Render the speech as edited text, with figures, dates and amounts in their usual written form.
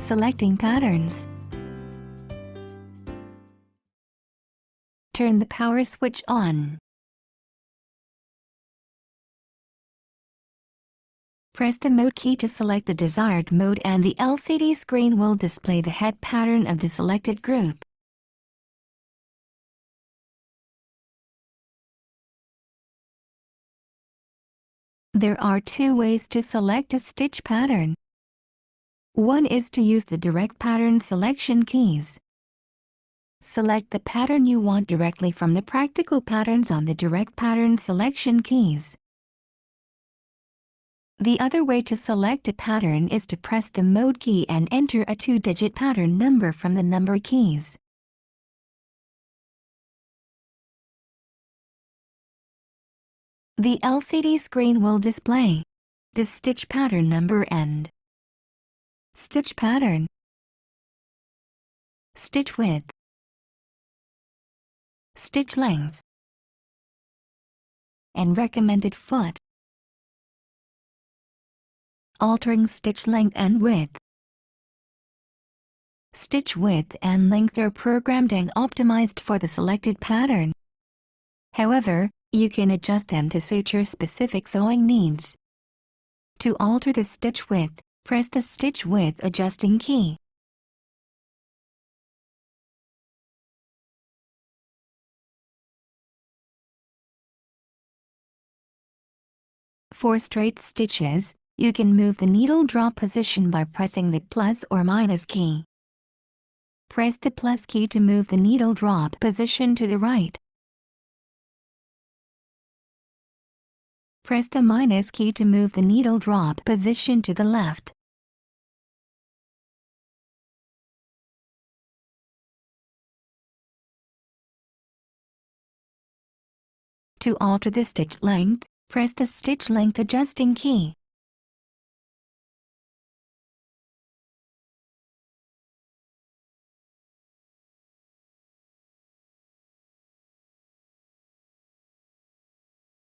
Selecting patterns. Turn the power switch on. Press the mode key to select the desired mode and the LCD screen will display the head pattern of the selected group. There are two ways to select a stitch pattern. One is to use the direct pattern selection keys. Select the pattern you want directly from the practical patterns on the direct pattern selection keys. The other way to select a pattern is to press the mode key and enter a 2-digit pattern number from the number keys. The LCD screen will display the stitch pattern number and stitch pattern, stitch width, stitch length, and recommended foot. Altering stitch length and width. Stitch width and length are programmed and optimized for the selected pattern. However, you can adjust them to suit your specific sewing needs. To alter the stitch width, press the stitch width adjusting key. For straight stitches, you can move the needle drop position by pressing the plus or minus key. Press the plus key to move the needle drop position to the right. Press the minus key to move the needle drop position to the left. To alter the stitch length, press the stitch length adjusting key.